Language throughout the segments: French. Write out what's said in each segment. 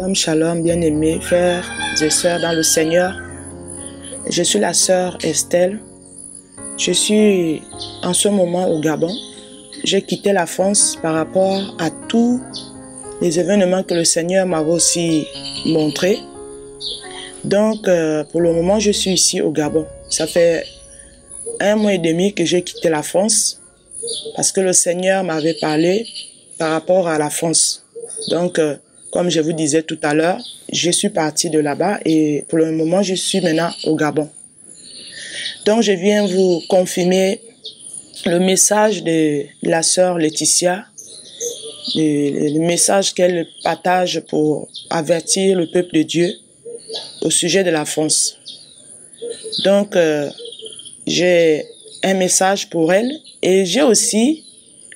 Shalom, shalom, bien-aimés frères et sœurs dans le Seigneur. Je suis la sœur Estelle. Je suis en ce moment au Gabon. J'ai quitté la France par rapport à tous les événements que le Seigneur m'avait aussi montrés. Donc, pour le moment, je suis ici au Gabon. Ça fait 1 mois et demi que j'ai quitté la France parce que le Seigneur m'avait parlé par rapport à la France. Donc, comme je vous disais tout à l'heure, je suis partie de là-bas et pour le moment, je suis maintenant au Gabon. Donc, je viens vous confirmer le message de la sœur Laetitia, le message qu'elle partage pour avertir le peuple de Dieu au sujet de la France. Donc, j'ai un message pour elle et j'ai aussi,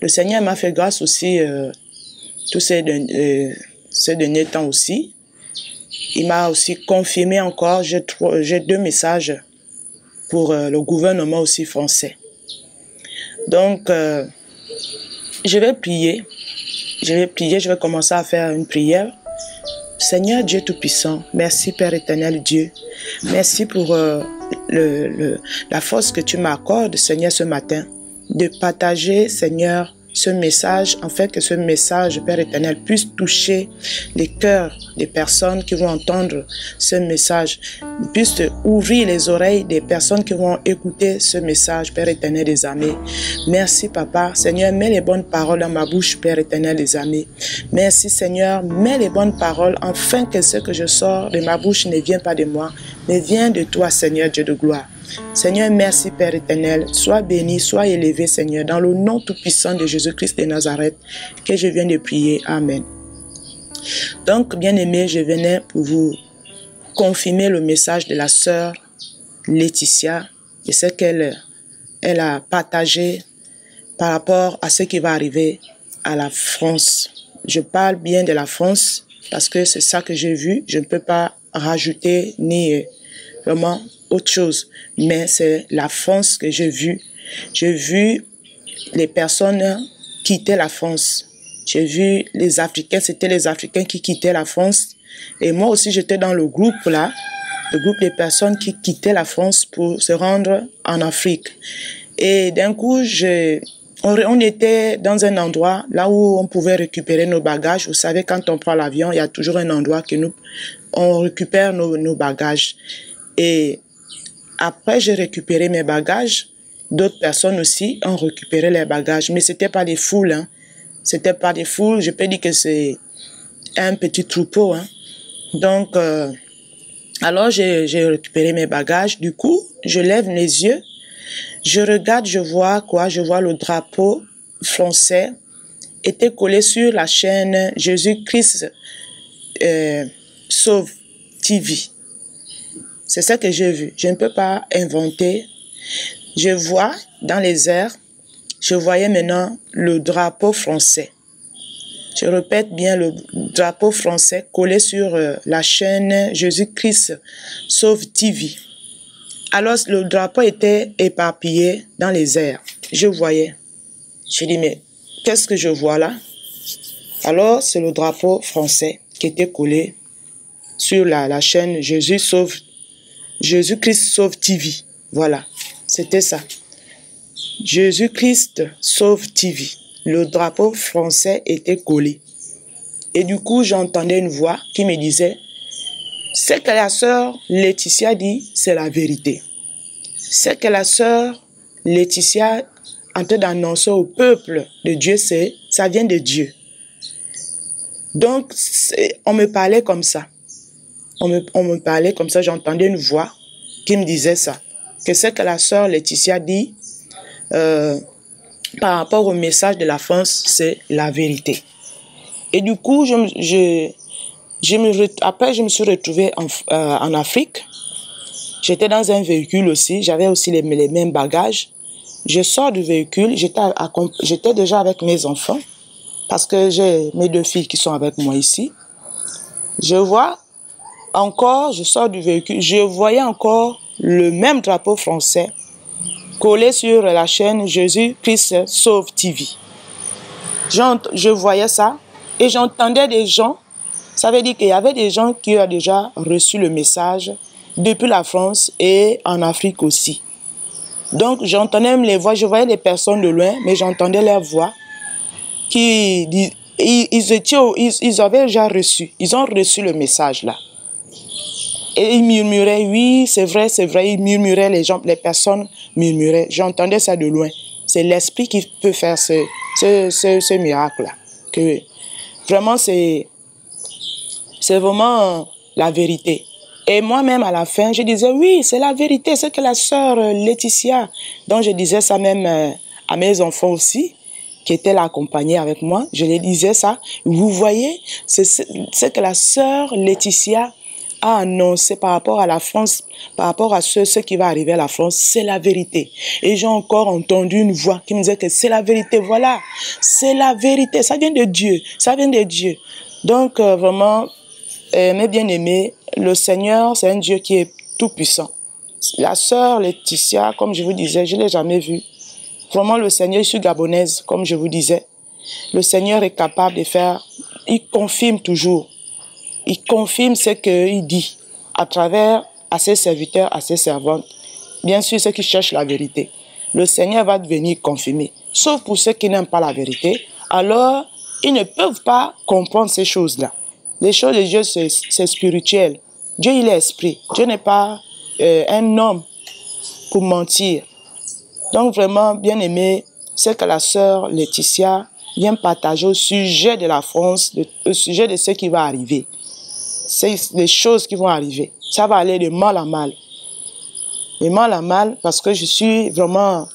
le Seigneur m'a fait grâce aussi tous ces derniers temps aussi. Il m'a aussi confirmé encore, j'ai 2 messages pour le gouvernement aussi français. Donc, je vais prier, je vais commencer à faire une prière. Seigneur Dieu Tout-Puissant, merci Père éternel Dieu, merci pour la force que tu m'accordes Seigneur ce matin, de partager Seigneur ce message, en fait que ce message, Père éternel, puisse toucher les cœurs des personnes qui vont entendre ce message, puisse ouvrir les oreilles des personnes qui vont écouter ce message, Père éternel des armées. Merci Papa, Seigneur, mets les bonnes paroles dans ma bouche, Père éternel des armées. Merci Seigneur, mets les bonnes paroles, afin que ce que je sors de ma bouche ne vienne pas de moi, mais vient de toi, Seigneur Dieu de gloire. Seigneur, merci Père éternel, sois béni, sois élevé Seigneur, dans le nom tout-puissant de Jésus-Christ de Nazareth, que je viens de prier. Amen. Donc, bien-aimés, je venais pour vous confirmer le message de la sœur Laetitia et ce qu'elle a partagé par rapport à ce qui va arriver à la France. Je parle bien de la France parce que c'est ça que j'ai vu, je ne peux pas rajouter ni vraiment autre chose, mais c'est la France que j'ai vue. J'ai vu les personnes quitter la France. J'ai vu les Africains, c'était les Africains qui quittaient la France. Et moi aussi, j'étais dans le groupe là, le groupe des personnes qui quittaient la France pour se rendre en Afrique. Et d'un coup, on était dans un endroit là où on pouvait récupérer nos bagages. Vous savez, quand on prend l'avion, il y a toujours un endroit que on récupère nos bagages. Et après, j'ai récupéré mes bagages. D'autres personnes aussi ont récupéré les bagages. Mais c'était pas des foules. Hein. C'était pas des foules. Je peux dire que c'est un petit troupeau. Hein. Donc, alors j'ai récupéré mes bagages. Du coup, je lève les yeux. Je regarde, je vois quoi? Je vois le drapeau français était collé sur la chaîne Jésus-Christ Sauve TV. C'est ça que j'ai vu. Je ne peux pas inventer. Je vois dans les airs, je voyais maintenant le drapeau français. Je répète bien, le drapeau français collé sur la chaîne Jésus-Christ Sauve TV. Alors, le drapeau était éparpillé dans les airs. Je voyais. Je dis, mais qu'est-ce que je vois là? Alors, c'est le drapeau français qui était collé sur la chaîne Jésus-Christ Sauve TV. Voilà, c'était ça. Jésus-Christ Sauve TV. Le drapeau français était collé. Et du coup, j'entendais une voix qui me disait, ce que la sœur Laetitia dit, c'est la vérité. Ce que la sœur Laetitia en train d'annoncer au peuple de Dieu, ça vient de Dieu. Donc, on me parlait comme ça. On me parlait comme ça, j'entendais une voix qui me disait ça. Que ce que la sœur Laetitia dit par rapport au message de la France, c'est la vérité. Et du coup, après, je me suis retrouvée en Afrique. J'étais dans un véhicule aussi, j'avais aussi les mêmes bagages. Je sors du véhicule, j'étais déjà avec mes enfants, parce que j'ai mes 2 filles qui sont avec moi ici. Je vois encore, je sors du véhicule, je voyais encore le même drapeau français collé sur la chaîne Jésus-Christ Sauve TV. Je voyais ça et j'entendais des gens Ça veut dire qu'il y avait des gens qui ont déjà reçu le message depuis la France et en Afrique aussi. Donc, j'entendais les voix, je voyais les personnes de loin, mais j'entendais leurs voix qui ils avaient déjà reçu, ils ont reçu le message là. Et ils murmuraient, oui, c'est vrai, ils murmuraient, les personnes murmuraient. J'entendais ça de loin. C'est l'esprit qui peut faire ce miracle-là. Que vraiment, c'est vraiment la vérité. Et moi-même, à la fin, je disais, oui, c'est la vérité, c'est que la sœur Laetitia, dont je disais ça même à mes enfants aussi, qui étaient là accompagnés avec moi, je les disais ça. Vous voyez, c'est que la sœur Laetitia a annoncé par rapport à la France, par rapport à ce qui va arriver à la France, c'est la vérité. Et j'ai encore entendu une voix qui me disait que c'est la vérité, voilà, c'est la vérité, ça vient de Dieu, ça vient de Dieu. Donc vraiment, mes bien-aimés, le Seigneur, c'est un Dieu qui est tout puissant. La sœur Laetitia, comme je vous disais, je ne l'ai jamais vue. Vraiment, le Seigneur, je suis gabonaise, comme je vous disais. Le Seigneur est capable de faire, il confirme toujours. Il confirme ce qu'il dit à travers à ses serviteurs, à ses servantes. Bien sûr, ceux qui cherchent la vérité. Le Seigneur va venir confirmer. Sauf pour ceux qui n'aiment pas la vérité, alors ils ne peuvent pas comprendre ces choses-là. Les choses de Dieu, c'est spirituel. Dieu, il est esprit. Dieu n'est pas un homme pour mentir. Donc vraiment, bien aimé, c'est que la sœur Laetitia vient partager au sujet de la France, au sujet de ce qui va arriver. C'est les choses qui vont arriver. Ça va aller de mal à mal. De mal à mal, parce que je suis vraiment...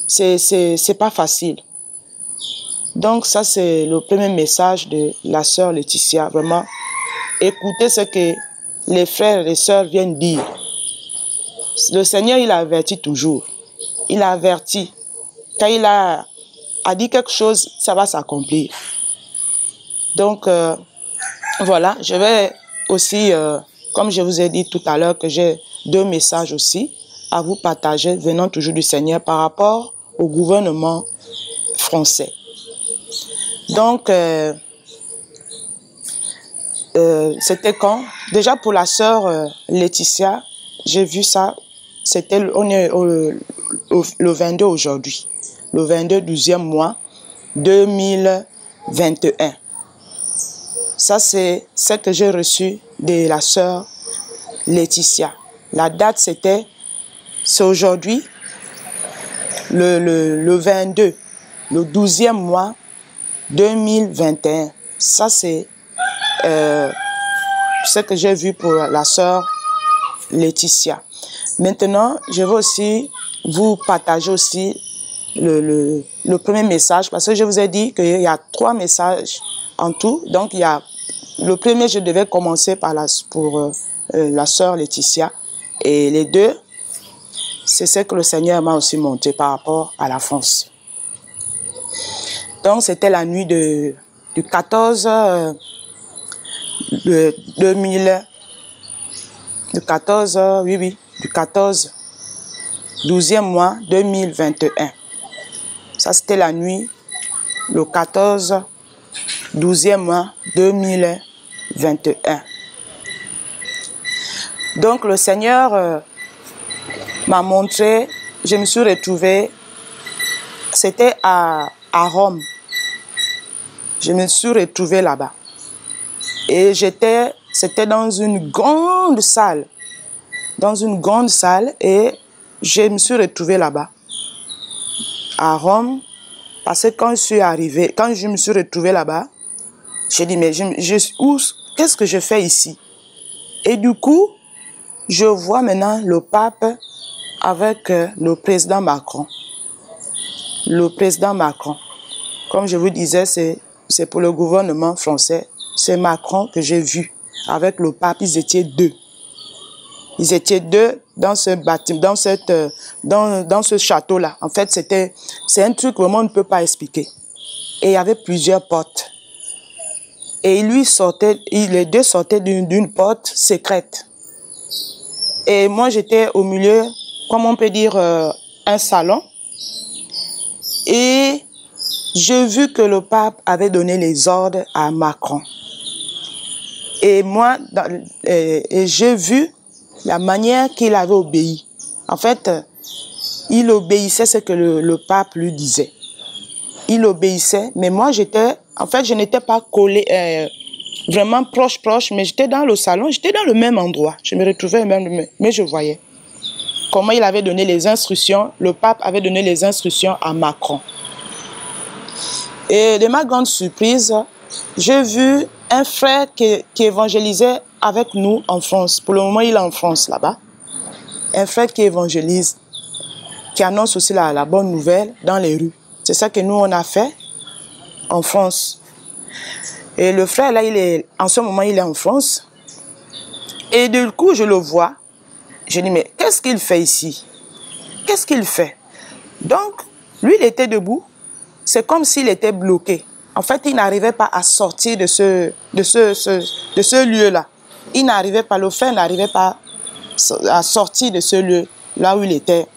C'est pas facile. Donc ça, c'est le premier message de la sœur Laetitia. Vraiment, écoutez ce que les frères et les sœurs viennent dire. Le Seigneur, il avertit toujours. Il a averti. Quand il a dit quelque chose, ça va s'accomplir. Donc, voilà, je vais aussi, comme je vous ai dit tout à l'heure, que j'ai 2 messages aussi à vous partager, venant toujours du Seigneur, par rapport au gouvernement français. Donc, c'était quand? Déjà pour la sœur Laetitia, j'ai vu ça, on est le 22 aujourd'hui, le 22 12e mois 2021. Ça, c'est ce que j'ai reçu de la sœur Laetitia. La date, c'est aujourd'hui, le 22, le 12e mois 2021. Ça, c'est ce que j'ai vu pour la sœur Laetitia. Maintenant, je vais aussi vous partager aussi le premier message, parce que je vous ai dit qu'il y a 3 messages en tout. Donc, il y a le premier, je devais commencer par pour la sœur Laetitia. Et les 2, c'est ce que le Seigneur m'a aussi montré par rapport à la France. Donc, c'était la nuit du 14 du 12e mois 2021. Ça, c'était la nuit, le 14 12e mois 2021. Donc, le Seigneur m'a montré, je me suis retrouvée, c'était à Rome. Je me suis retrouvée là-bas. Et c'était dans une grande salle. Dans une grande salle, et je me suis retrouvée là-bas, à Rome, parce que quand je me suis retrouvée là-bas, j'ai dit, mais qu'est-ce que je fais ici? Et du coup, je vois maintenant le pape avec le président Macron. Le président Macron, comme je vous disais, c'est pour le gouvernement français. C'est Macron que j'ai vu avec le pape. Ils étaient 2. Ils étaient 2 dans ce bâtiment, dans ce château-là. En fait, c'est un truc que vraiment on ne peut pas expliquer. Et il y avait plusieurs portes. Et les 2 sortaient d'une porte secrète. Et moi, j'étais au milieu, comme on peut dire, un salon. Et j'ai vu que le pape avait donné les ordres à Macron. Et moi, j'ai vu la manière qu'il avait obéi. En fait, il obéissait ce que le pape lui disait. Il obéissait, mais moi, en fait, je n'étais pas collée, vraiment proche, mais j'étais dans le salon, j'étais dans le même endroit. Je me retrouvais même, mais je voyais comment il avait donné les instructions, le pape avait donné les instructions à Macron. Et de ma grande surprise, j'ai vu un frère qui évangélisait avec nous en France. Pour le moment, il est en France là-bas. Un frère qui évangélise, qui annonce aussi la bonne nouvelle dans les rues. C'est ça que nous, on a fait en France. Et le frère, là, en ce moment, il est en France. Et du coup, je le vois. Je dis, mais qu'est-ce qu'il fait ici? Qu'est-ce qu'il fait? Donc, lui, il était debout. C'est comme s'il était bloqué. En fait, il n'arrivait pas à sortir de ce lieu-là. Il n'arrivait pas, le frère n'arrivait pas à sortir de ce lieu, là où il était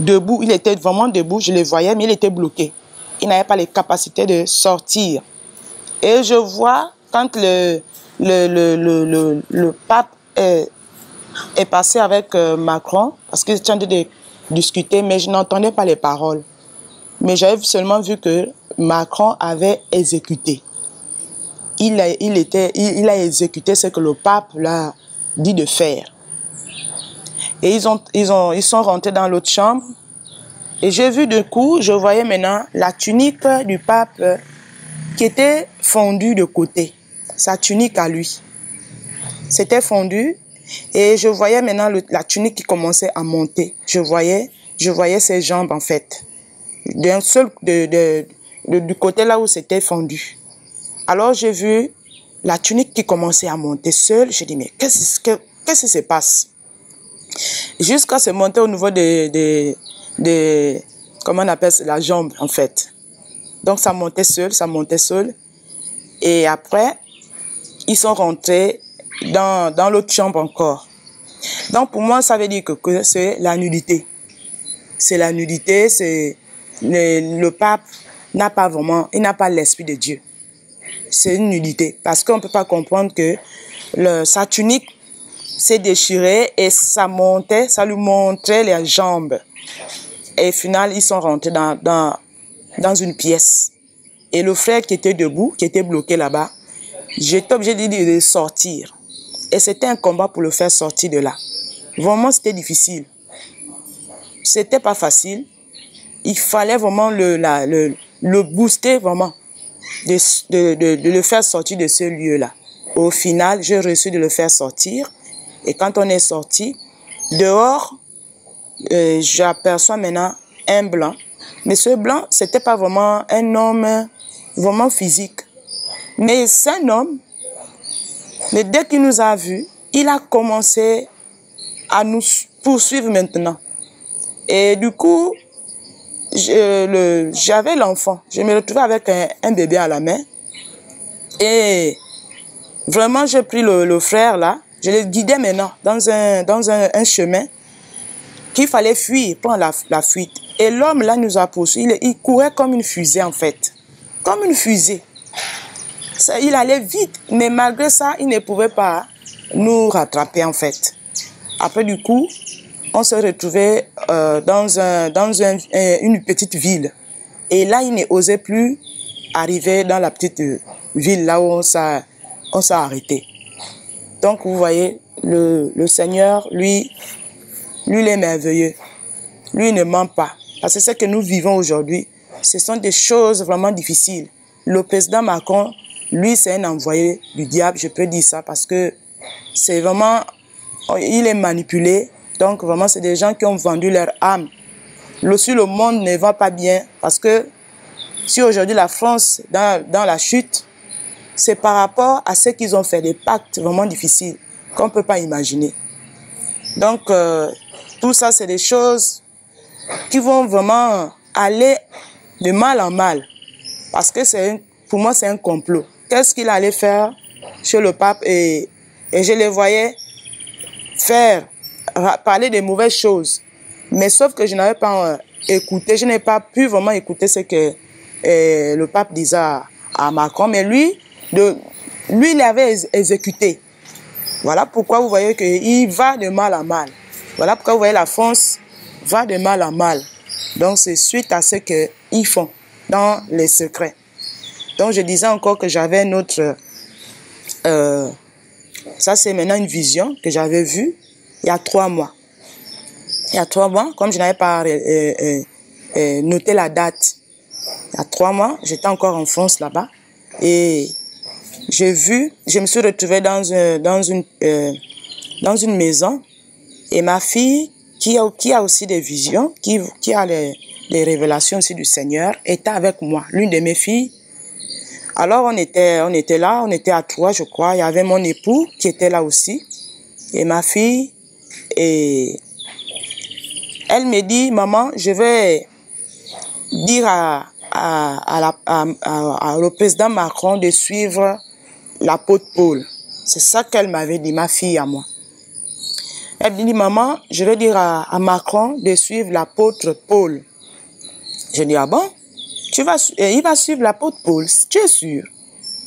debout. Il était vraiment debout, je le voyais, mais il était bloqué. Il n'avait pas les capacités de sortir. Et je vois, quand le pape est passé avec Macron, parce qu'ils étaient en train de discuter, mais je n'entendais pas les paroles. Mais j'avais seulement vu que Macron avait exécuté. Il a exécuté ce que le pape l'a dit de faire. Et ils sont rentrés dans l'autre chambre. Et j'ai vu du coup, je voyais maintenant la tunique du pape qui était fondue de côté. Sa tunique à lui. C'était fondu. Et je voyais maintenant la tunique qui commençait à monter. Je voyais ses jambes en fait. D'un seul, du côté là où c'était fondu. Alors j'ai vu la tunique qui commençait à monter seule. J'ai dit, mais qu'est-ce qui se passe? Jusqu'à se monter au niveau comment on appelle ça, la jambe en fait. Donc ça montait seul. Et après, ils sont rentrés dans l'autre chambre encore. Donc pour moi, ça veut dire que c'est la nudité. C'est la nudité, c'est le pape n'a pas vraiment, il n'a pas l'esprit de Dieu. C'est une nudité. Parce qu'on ne peut pas comprendre que sa tunique s'est déchirée et ça lui montrait les jambes. Et au final, ils sont rentrés dans une pièce. Et le frère qui était debout, qui était bloqué là-bas, j'étais obligé de sortir. Et c'était un combat pour le faire sortir de là. Vraiment, c'était difficile. C'était pas facile. Il fallait vraiment le booster, vraiment, de le faire sortir de ce lieu-là. Au final, j'ai réussi de le faire sortir. Et quand on est sorti, dehors, j'aperçois maintenant un blanc. Mais ce blanc, c'était pas vraiment un homme vraiment physique. Mais c'est un homme. Mais dès qu'il nous a vus, il a commencé à nous poursuivre maintenant. Et du coup, j'avais l'enfant. Je me retrouvais avec un bébé à la main. Et vraiment, j'ai pris le frère là. Je le guidais maintenant dans un chemin qu'il fallait fuir, prendre la fuite. Et l'homme là nous a poursuivis. Il courait comme une fusée en fait. Comme une fusée. Il allait vite, mais malgré ça, il ne pouvait pas nous rattraper en fait. Après du coup, on se retrouvait dans une petite ville. Et là, il n'osait plus arriver dans la petite ville là où on s'est arrêté. Donc, vous voyez, le Seigneur, lui, il est merveilleux. Lui, il ne ment pas. Parce que ce que nous vivons aujourd'hui, ce sont des choses vraiment difficiles. Le président Macron, lui, c'est un envoyé du diable, je peux dire ça, parce que c'est vraiment, il est manipulé. Donc, vraiment, c'est des gens qui ont vendu leur âme. Aussi, le monde ne va pas bien, parce que si aujourd'hui la France, dans la chute, c'est par rapport à ce qu'ils ont fait, des pactes vraiment difficiles qu'on ne peut pas imaginer. Donc, tout ça, c'est des choses qui vont vraiment aller de mal en mal. Parce que pour moi, c'est un complot. Qu'est-ce qu'il allait faire chez le pape? Et je les voyais parler de mauvaises choses. Mais sauf que je n'avais pas écouté, je n'ai pas pu vraiment écouter ce que le pape disait à Macron. Mais lui, lui, il avait exécuté. Voilà pourquoi vous voyez qu'il va de mal en mal. Voilà pourquoi vous voyez la France va de mal en mal. Donc, c'est suite à ce qu'ils font dans les secrets. Donc, je disais encore que j'avais une autre... ça, c'est maintenant une vision que j'avais vue il y a 3 mois. Il y a 3 mois, comme je n'avais pas noté la date, il y a 3 mois, j'étais encore en France là-bas. Et je me suis retrouvée dans une maison. Et ma fille, qui a aussi des visions, qui a les révélations aussi du Seigneur, était avec moi, l'une de mes filles. Alors on était là, on était à 3, je crois. Il y avait mon époux qui était là aussi. Et ma fille, et elle me dit, maman, je vais dire au président Macron de suivre l'apôtre Paul. C'est ça qu'elle m'avait dit, ma fille à moi. Elle me dit, maman, je vais dire à Macron de suivre l'apôtre Paul. Je dis, ah bon? Il va suivre l'apôtre Paul, tu es sûr?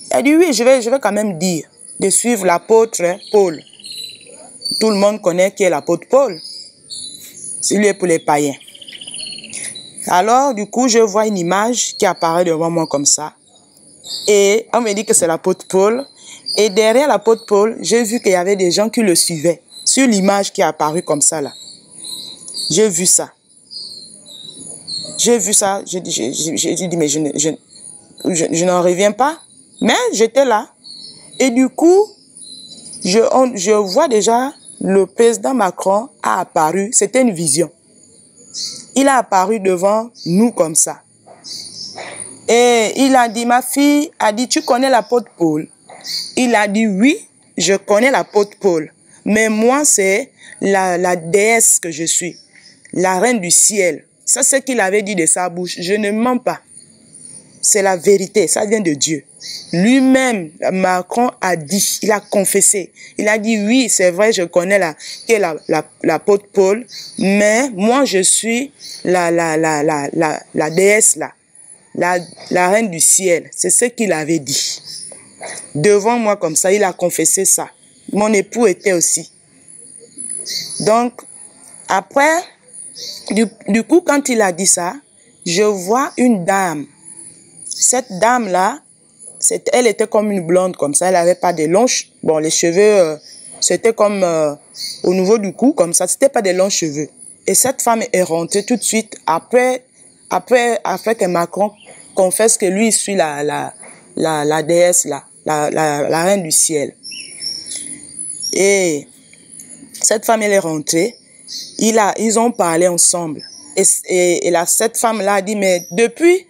Elle dit, oui, je vais quand même dire de suivre l'apôtre Paul. Tout le monde connaît qui est l'apôtre Paul. C'est lui pour les païens. Alors, du coup, je vois une image qui apparaît devant moi comme ça. Et on me dit que c'est l'apôtre Paul. Et derrière l'apôtre Paul, j'ai vu qu'il y avait des gens qui le suivaient. Sur l'image qui est apparue comme ça, là. J'ai vu ça. J'ai vu ça. J'ai dit, mais je n'en reviens pas. Mais j'étais là. Et du coup, je vois déjà le président Macron a apparu. C'était une vision. Il a apparu devant nous comme ça. Et il a dit, ma fille a dit, tu connais l'apôtre Paul? Il a dit, oui, je connais l'apôtre Paul. Mais moi, c'est la déesse que je suis. La reine du ciel. Ça, c'est ce qu'il avait dit de sa bouche. Je ne mens pas. C'est la vérité. Ça vient de Dieu. Lui-même, Macron a dit, il a confessé. Il a dit, oui, c'est vrai, je connais l'apôtre Paul. Mais moi, je suis la déesse là. La reine du ciel. C'est ce qu'il avait dit. Devant moi comme ça, il a confessé ça. Mon époux était aussi. Donc, après, du coup, quand il a dit ça, je vois une dame. Cette dame-là, elle était comme une blonde comme ça. Elle n'avait pas de longs cheveux. Bon, les cheveux, c'était comme au niveau du cou, comme ça. C'était pas des longs cheveux. Et cette femme est rentrée tout de suite après que Macron confesse que lui, il suit la déesse, là, la reine du ciel. Et cette femme, elle est rentrée. Ils ont parlé ensemble. Et cette femme-là a dit, mais depuis,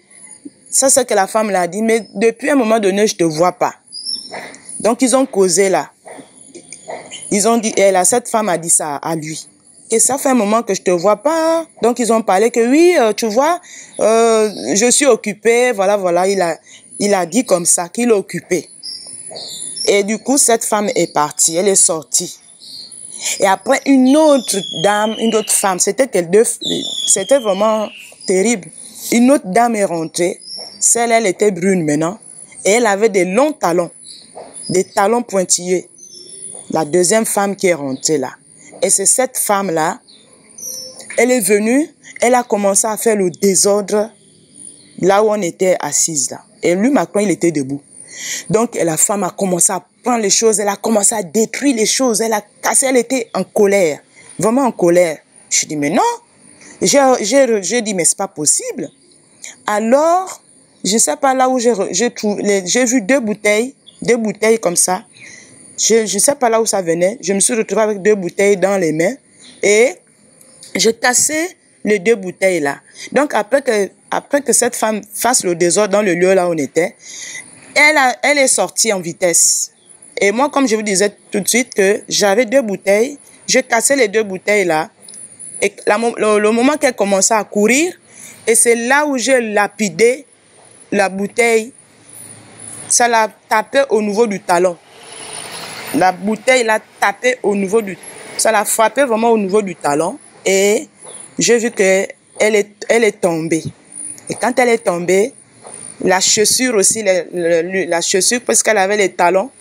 ça c'est que la femme l'a dit, mais depuis un moment donné, je te vois pas. Donc, ils ont causé là. Ils ont dit, cette femme a dit ça à lui. Et ça fait un moment que je te vois pas. Donc, ils ont parlé que oui, tu vois, je suis occupée, voilà. Il a dit comme ça qu'il est occupé. Et du coup, cette femme est partie, elle est sortie. Et après, une autre dame, une autre femme, c'était vraiment terrible. Une autre dame est rentrée. Celle, elle était brune maintenant. Et elle avait des longs talons. Des talons pointillés. La deuxième femme qui est rentrée là. Et c'est cette femme-là, elle est venue, elle a commencé à faire le désordre là où on était assise là. Et lui, Macron, il était debout. Donc, la femme a commencé à prendre les choses, elle a commencé à détruire les choses, elle a cassé, elle était en colère, vraiment en colère. Je dis, mais non. J'ai dit, mais c'est pas possible. Alors, je sais pas là où j'ai vu deux bouteilles comme ça. Je sais pas là où ça venait. Je me suis retrouvée avec 2 bouteilles dans les mains et j'ai cassé les 2 bouteilles là. Donc après que cette femme fasse le désordre dans le lieu là où on était, elle est sortie en vitesse. Et moi, comme je vous disais tout de suite que j'avais 2 bouteilles, j'ai cassé les 2 bouteilles là. Et le moment qu'elle commençait à courir, et c'est là où j'ai lapidé la bouteille, ça l'a tapé au niveau du talon. La bouteille l'a tapé ça l'a frappé vraiment au niveau du talon. Et j'ai vu qu'elle est tombée. Et quand elle est tombée, la chaussure aussi, la chaussure, parce qu'elle avait les talons,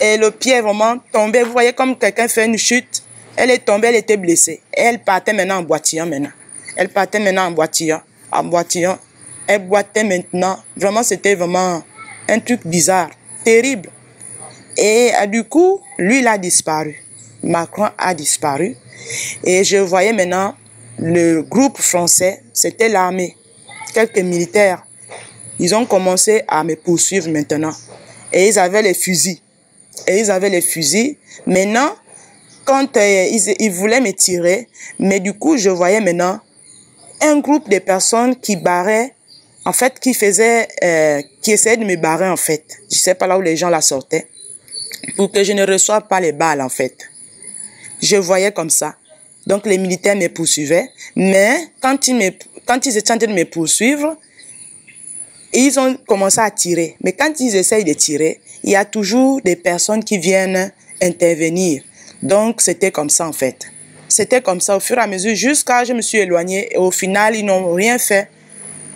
Et le pied est vraiment tombé. Vous voyez comme quelqu'un fait une chute. Elle est tombée, elle était blessée. Et elle partait maintenant en boitillant maintenant. Elle partait maintenant en boitillant. En boitillant. Elle boitait maintenant. Vraiment, c'était vraiment un truc bizarre, terrible. Et du coup, lui, il a disparu. Macron a disparu. Et je voyais maintenant le groupe français, c'était l'armée. Quelques militaires. Ils ont commencé à me poursuivre maintenant. Et ils avaient les fusils. Maintenant, quand ils voulaient me tirer, mais du coup, je voyais maintenant un groupe de personnes qui barraient, en fait, qui essayaient de me barrer, en fait. Je sais pas là où les gens la sortaient, pour que je ne reçoive pas les balles, en fait. Je voyais comme ça. Donc, les militaires me poursuivaient, mais quand ils étaient en train de me poursuivre, ils ont commencé à tirer. Mais quand ils essayent de tirer, il y a toujours des personnes qui viennent intervenir. Donc, c'était comme ça, en fait. C'était comme ça au fur et à mesure, jusqu'à je me suis éloignée. Et au final, ils n'ont rien fait.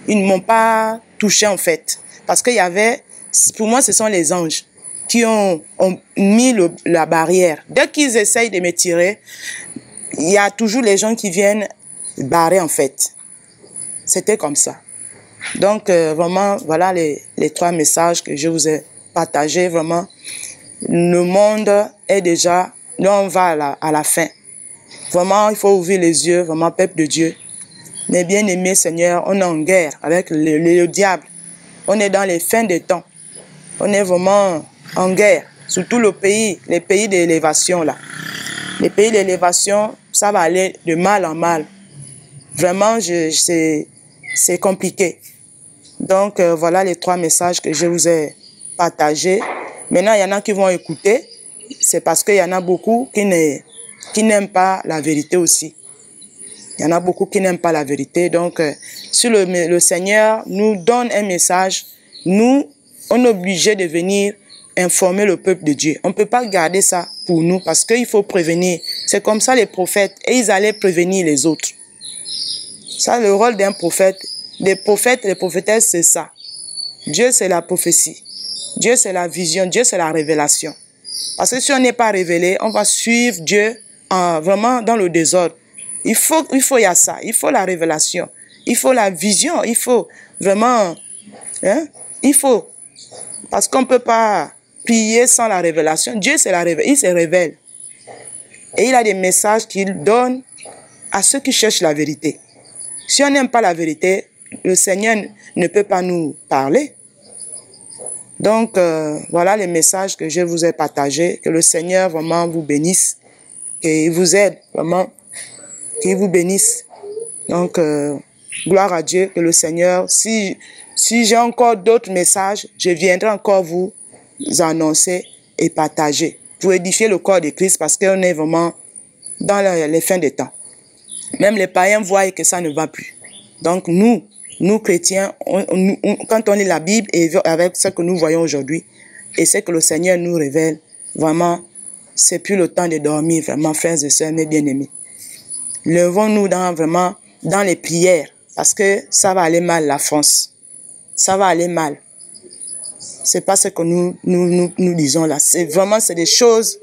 Ils ne m'ont pas touché, en fait. Parce qu'il y avait, pour moi, ce sont les anges qui ont mis la barrière. Dès qu'ils essayent de me tirer, il y a toujours les gens qui viennent barrer, en fait. C'était comme ça. Donc, vraiment, voilà les 3 messages que je vous ai partagés. Vraiment, le monde est déjà, là, on va à la fin. Vraiment, il faut ouvrir les yeux, vraiment, peuple de Dieu. Mais bien aimé Seigneur, on est en guerre avec le diable. On est dans les fins des temps. On est vraiment en guerre. Surtout les pays d'élévation, là. Les pays d'élévation, ça va aller de mal en mal. Vraiment, c'est compliqué. Donc, voilà les 3 messages que je vous ai partagés. Maintenant, il y en a qui vont écouter. C'est parce qu'il y en a beaucoup qui n'aiment pas la vérité aussi. Il y en a beaucoup qui n'aiment pas la vérité. Donc, si le Seigneur nous donne un message, nous, on est obligé de venir informer le peuple de Dieu. On ne peut pas garder ça pour nous parce qu'il faut prévenir. C'est comme ça les prophètes. Et ils allaient prévenir les autres. Ça, le rôle d'un prophète. Les prophètes et les prophétesses, c'est ça. Dieu, c'est la prophétie. Dieu, c'est la vision. Dieu, c'est la révélation. Parce que si on n'est pas révélé, on va suivre Dieu vraiment dans le désordre. Il y a ça. Il faut la révélation. Il faut la vision. Il faut vraiment... il faut. Parce qu'on ne peut pas prier sans la révélation. Dieu, c'est la révélation. Il se révèle. Et il a des messages qu'il donne à ceux qui cherchent la vérité. Si on n'aime pas la vérité, le Seigneur ne peut pas nous parler. Donc, voilà les messages que je vous ai partagés. Que le Seigneur vraiment vous bénisse. Qu'il vous aide vraiment. Qu'il vous bénisse. Donc, gloire à Dieu. Que le Seigneur, si j'ai encore d'autres messages, je viendrai encore vous annoncer et partager. Pour édifier le corps de Christ parce qu'on est vraiment dans les fins des temps. Même les païens voient que ça ne va plus. Donc, nous chrétiens, quand on lit la Bible et avec ce que nous voyons aujourd'hui et ce que le Seigneur nous révèle, vraiment, c'est plus le temps de dormir, vraiment, frères et sœurs, mes bien-aimés. Levons-nous vraiment dans les prières parce que ça va aller mal, la France. Ça va aller mal. C'est pas ce que nous disons là. C'est vraiment, c'est des choses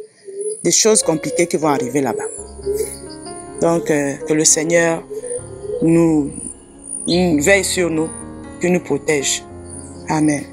compliquées qui vont arriver là-bas. Donc, que le Seigneur nous veille sur nous, qu'il nous protège. Amen.